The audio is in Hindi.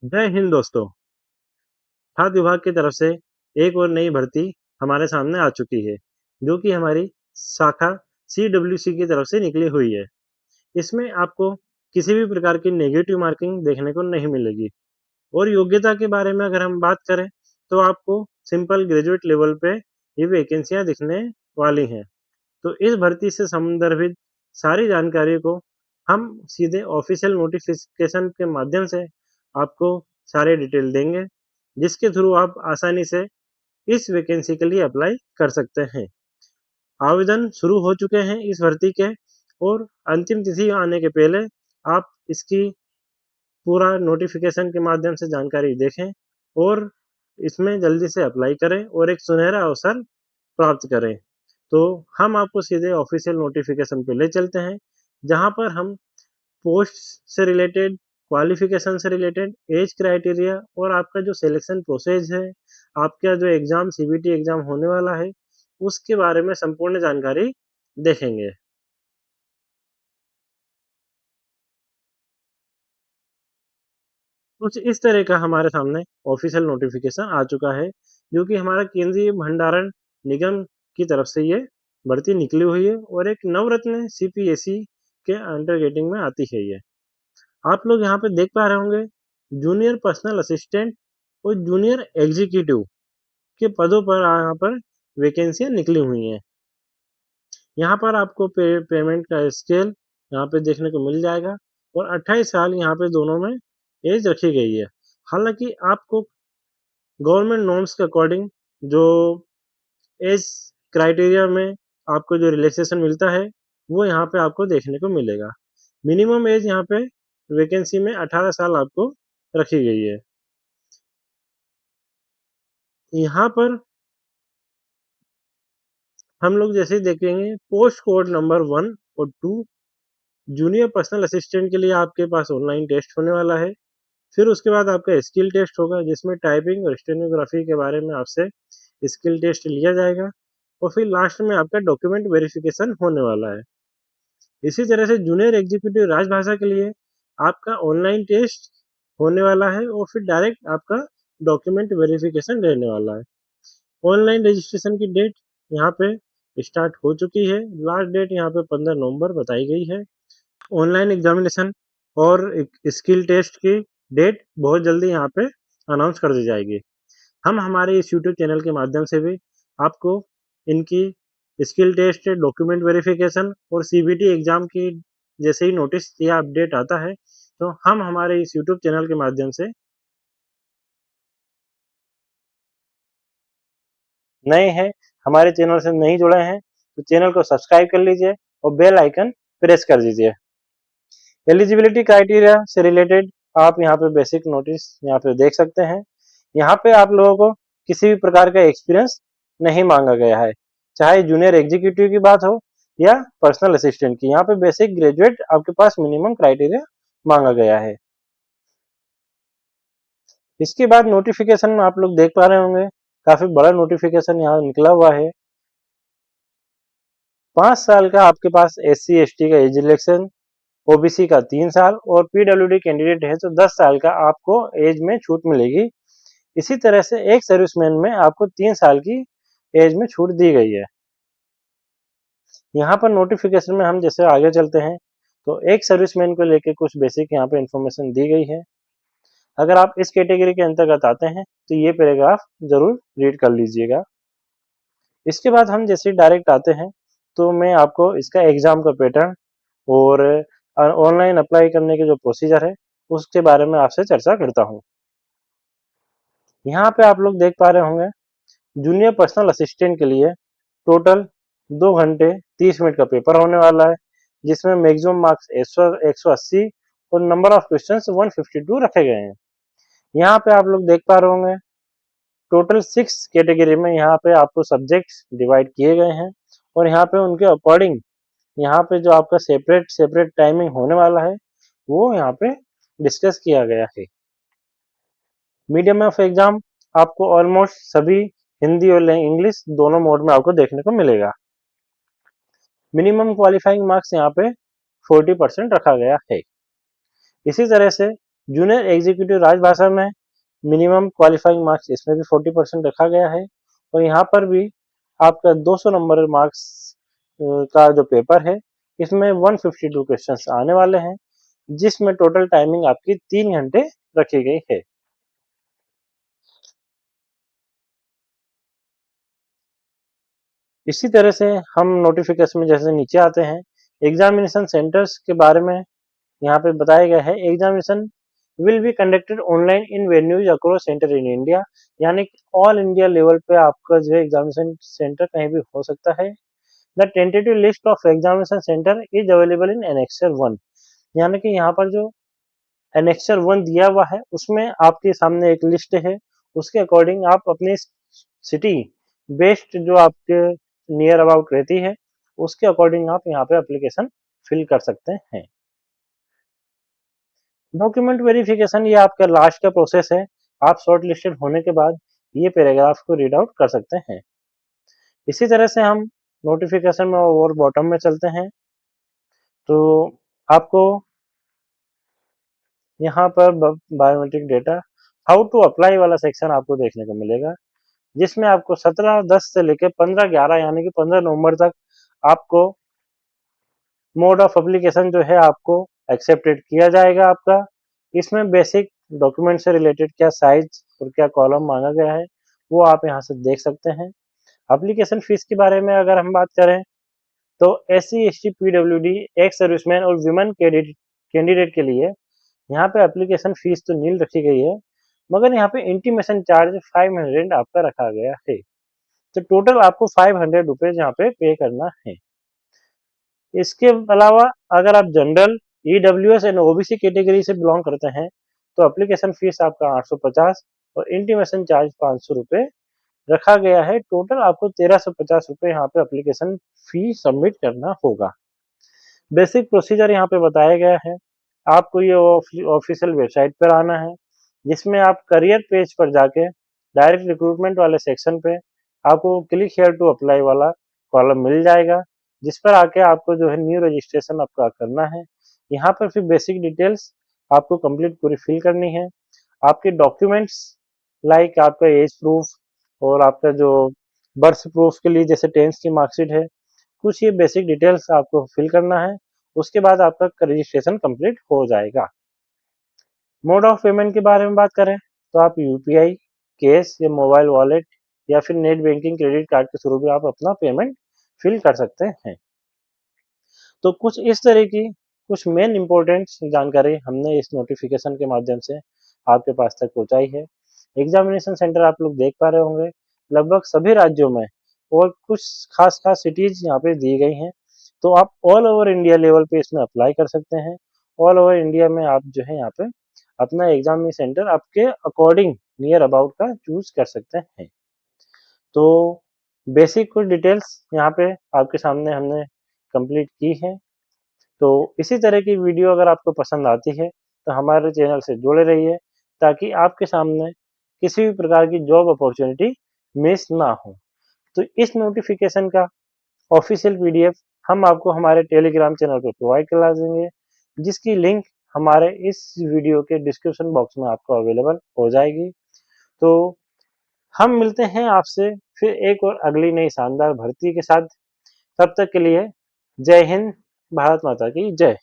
जय हिंद दोस्तों। खाद्य विभाग की तरफ से एक और नई भर्ती हमारे सामने आ चुकी है, जो कि हमारी शाखा CWC की तरफ से निकली हुई है। इसमें आपको किसी भी प्रकार की नेगेटिव मार्किंग देखने को नहीं मिलेगी और योग्यता के बारे में अगर हम बात करें, तो आपको सिंपल ग्रेजुएट लेवल पे ये वैकेंसियाँ दिखने वाली हैं। तो इस भर्ती से संदर्भित सारी जानकारी को हम सीधे ऑफिशियल नोटिफिकेशन के माध्यम से आपको सारे डिटेल देंगे, जिसके थ्रू आप आसानी से इस वैकेंसी के लिए अप्लाई कर सकते हैं। आवेदन शुरू हो चुके हैं इस भर्ती के और अंतिम तिथि आने के पहले आप इसकी पूरा नोटिफिकेशन के माध्यम से जानकारी देखें और इसमें जल्दी से अप्लाई करें और एक सुनहरा अवसर प्राप्त करें। तो हम आपको सीधे ऑफिशियल नोटिफिकेशन पे ले चलते हैं, जहाँ पर हम पोस्ट से रिलेटेड, क्वालिफिकेशन से रिलेटेड, एज क्राइटेरिया और आपका जो सिलेक्शन प्रोसेस है, आपका जो एग्ज़ाम CBT एग्ज़ाम होने वाला है, उसके बारे में संपूर्ण जानकारी देखेंगे। कुछ इस तरह का हमारे सामने ऑफिशियल नोटिफिकेशन आ चुका है, जो कि हमारा केंद्रीय भंडारण निगम की तरफ से ये भर्ती निकली हुई है और एक नवरत्न CPSE के अंडरगेटिंग में आती है ये। आप लोग यहाँ पे देख पा रहे होंगे, जूनियर पर्सनल असिस्टेंट और जूनियर एग्जीक्यूटिव के पदों पर यहाँ पर वैकेंसियाँ निकली हुई हैं। यहाँ पर आपको पेमेंट का स्केल यहाँ पे देखने को मिल जाएगा और 28 साल यहाँ पे दोनों में एज रखी गई है। हालांकि आपको गवर्नमेंट नॉर्म्स के अकॉर्डिंग जो एज क्राइटेरिया में आपको जो रिलैक्सेशन मिलता है, वो यहाँ पे आपको देखने को मिलेगा। मिनिमम एज यहाँ पे वैकेंसी में 18 साल आपको रखी गई है। यहाँ पर हम लोग जैसे ही देखेंगे, पोस्ट कोड नंबर 1 और 2 जूनियर पर्सनल असिस्टेंट के लिए आपके पास ऑनलाइन टेस्ट होने वाला है। फिर उसके बाद आपका स्किल टेस्ट होगा, जिसमें टाइपिंग और स्टेनोग्राफी के बारे में आपसे स्किल टेस्ट लिया जाएगा और फिर लास्ट में आपका डॉक्यूमेंट वेरिफिकेशन होने वाला है। इसी तरह से जूनियर एग्जीक्यूटिव राजभाषा के लिए आपका ऑनलाइन टेस्ट होने वाला है और फिर डायरेक्ट आपका डॉक्यूमेंट वेरिफिकेशन रहने वाला है। ऑनलाइन रजिस्ट्रेशन की डेट यहाँ पे स्टार्ट हो चुकी है। लास्ट डेट यहाँ पे 15 नवंबर बताई गई है। ऑनलाइन एग्जामिनेशन और स्किल टेस्ट की डेट बहुत जल्दी यहाँ पे अनाउंस कर दी जाएगी। हम हमारे इस यूट्यूब चैनल के माध्यम से भी आपको इनकी स्किल टेस्ट, डॉक्यूमेंट वेरिफिकेशन और CBT एग्जाम की जैसे ही नोटिस या अपडेट आता है, तो हम हमारे इस यूट्यूब चैनल के माध्यम से नए हैं, हमारे चैनल से नहीं जुड़े हैं, तो चैनल को सब्सक्राइब कर लीजिए और बेल आइकन प्रेस कर दीजिए। एलिजिबिलिटी क्राइटेरिया से रिलेटेड आप यहाँ पे बेसिक नोटिस यहाँ पे देख सकते हैं। यहाँ पे आप लोगों को किसी भी प्रकार का एक्सपीरियंस नहीं मांगा गया है, चाहे जूनियर एग्जीक्यूटिव की बात हो या पर्सनल असिस्टेंट की। यहाँ पे बेसिक ग्रेजुएट आपके पास मिनिमम क्राइटेरिया मांगा गया है। इसके बाद नोटिफिकेशन आप लोग देख पा रहे होंगे, काफी बड़ा नोटिफिकेशन यहाँ निकला हुआ है। 5 साल का आपके पास SC ST का एज रिलैक्सेशन, OBC का 3 साल और PWD कैंडिडेट है तो 10 साल का आपको एज में छूट मिलेगी। इसी तरह से एक सर्विसमैन में आपको 3 साल की एज में छूट दी गई है। यहाँ पर नोटिफिकेशन में हम जैसे आगे चलते हैं, तो एक सर्विसमैन को लेके कुछ बेसिक यहाँ पे इंफॉर्मेशन दी गई है। अगर आप इस कैटेगरी के अंतर्गत आते हैं, तो ये पैराग्राफ जरूर रीड कर लीजिएगा। इसके बाद हम जैसे डायरेक्ट आते हैं, तो मैं आपको इसका एग्जाम का पैटर्न और ऑनलाइन अप्लाई करने के जो प्रोसीजर है, उसके बारे में आपसे चर्चा करता हूँ। यहाँ पे आप लोग देख पा रहे होंगे, जूनियर पर्सनल असिस्टेंट के लिए टोटल 2 घंटे 30 मिनट का पेपर होने वाला है, जिसमें मैक्सिमम मार्क्स 180 और नंबर ऑफ क्वेश्चंस 152 रखे गए हैं। यहाँ पे आप लोग देख पा रहे होंगे, टोटल 6 कैटेगरी में यहाँ पे आपको सब्जेक्ट्स डिवाइड किए गए हैं और यहाँ पे उनके अकॉर्डिंग यहाँ पे जो आपका सेपरेट सेपरेट टाइमिंग होने वाला है, वो यहाँ पे डिस्कस किया गया है। मीडियम ऑफ एग्जाम आपको ऑलमोस्ट सभी हिंदी और इंग्लिश दोनों मोड में आपको देखने को मिलेगा। मिनिमम क्वालिफाइंग मार्क्स यहाँ पे 40% रखा गया है। इसी तरह से जूनियर एग्जीक्यूटिव राजभाषा में मिनिमम क्वालिफाइंग मार्क्स इसमें भी 40% रखा गया है और यहाँ पर भी आपका 200 नंबर मार्क्स का जो पेपर है इसमें 152 क्वेश्चंस आने वाले हैं, जिसमें टोटल टाइमिंग आपकी 3 घंटे रखी गई है। इसी तरह से हम नोटिफिकेशन में जैसे नीचे आते हैं, एग्जामिनेशन सेंटर्स के बारे में यहाँ पे बताया गया है। Examination will be conducted online in venues across centre in India, यानी ऑल इंडिया लेवल पे आपका जो है एग्जामिनेशन सेंटर कहीं भी हो सकता है। The tentative list of examination centre is available in annexure 1, यानी कि यहाँ पर जो एनेक्सर 1 दिया हुआ है उसमें आपके सामने एक लिस्ट है, उसके अकॉर्डिंग आप अपनी सिटी बेस्ड जो आपके नियर अबाउट रहती है उसके अकॉर्डिंग आप यहाँ पे एप्लीकेशन फिल कर सकते हैं। डॉक्यूमेंट वेरिफिकेशन ये आपका लास्ट का प्रोसेस है। आप शॉर्ट लिस्टेड होने के बाद ये पैराग्राफ को रीड आउट कर सकते हैं। इसी तरह से हम नोटिफिकेशन में और बॉटम में चलते हैं तो आपको यहाँ पर biometric data how to apply वाला सेक्शन आपको देखने को मिलेगा, जिसमें आपको 17/10 से लेकर 15/11 यानी कि 15 नवंबर तक आपको मोड ऑफ एप्लीकेशन जो है आपको एक्सेप्टेड किया जाएगा आपका। इसमें बेसिक डॉक्यूमेंट से रिलेटेड क्या साइज और क्या कॉलम मांगा गया है वो आप यहाँ से देख सकते हैं। एप्लीकेशन फीस के बारे में अगर हम बात करें तो SC ST PWD ex serviceman और विमेन कैंडिडेट के लिए यहाँ पे एप्लीकेशन फीस तो नील रखी गई है, मगर यहाँ पे इंटीमेशन चार्ज 500 आपका रखा गया है। तो टोटल आपको 500 रुपीज यहाँ पे पे करना है। इसके अलावा अगर आप general EWS and OBC category से बिलोंग करते हैं तो एप्लीकेशन फीस आपका 850 और इंटीमेशन चार्ज 500 रुपये रखा गया है। टोटल आपको 1350 रुपये यहाँ पे एप्लीकेशन फी सबमिट करना होगा। बेसिक प्रोसीजर यहाँ पे बताया गया है। आपको ये ऑफिशियल वेबसाइट पर आना है, जिसमें आप करियर पेज पर जाके डायरेक्ट रिक्रूटमेंट वाले सेक्शन पे आपको क्लिक हेयर टू अप्लाई वाला कॉलम मिल जाएगा, जिस पर आके आपको जो है न्यू रजिस्ट्रेशन आपका करना है। यहाँ पर फिर बेसिक डिटेल्स आपको कंप्लीट पूरी फिल करनी है। आपके डॉक्यूमेंट्स लाइक आपका एज प्रूफ और आपका जो बर्थ प्रूफ के लिए जैसे 10th की मार्कशीट है, कुछ ये बेसिक डिटेल्स आपको फिल करना है। उसके बाद आपका रजिस्ट्रेशन कंप्लीट हो जाएगा। मोड ऑफ पेमेंट के बारे में बात करें तो आप UPI, कैश या मोबाइल वॉलेट या फिर नेट बैंकिंग क्रेडिट कार्ड के थ्रू भी आप अपना पेमेंट फिल कर सकते हैं। तो कुछ इस तरह की कुछ मेन इंपॉर्टेंट जानकारी हमने इस नोटिफिकेशन के माध्यम से आपके पास तक पहुंचाई है। एग्जामिनेशन सेंटर आप लोग देख पा रहे होंगे लगभग सभी राज्यों में और कुछ खास खास सिटीज यहाँ पे दी गई हैं। तो आप ऑल ओवर इंडिया लेवल पे इसमें अप्लाई कर सकते हैं। ऑल ओवर इंडिया में आप जो है यहाँ पे अपना एग्जाम सेंटर आपके अकॉर्डिंग नियर अबाउट का चूज कर सकते हैं। तो बेसिक कुछ डिटेल्स यहाँ पे आपके सामने हमने कंप्लीट की है। तो इसी तरह की वीडियो अगर आपको पसंद आती है तो हमारे चैनल से जुड़े रहिए, ताकि आपके सामने किसी भी प्रकार की जॉब अपॉर्चुनिटी मिस ना हो। तो इस नोटिफिकेशन का ऑफिशियल PDF हम आपको हमारे टेलीग्राम चैनल पर प्रोवाइड करा देंगे, जिसकी लिंक हमारे इस वीडियो के डिस्क्रिप्शन बॉक्स में आपको अवेलेबल हो जाएगी। तो हम मिलते हैं आपसे फिर एक और अगली नई शानदार भर्ती के साथ। तब तक के लिए जय हिंद, भारत माता की जय।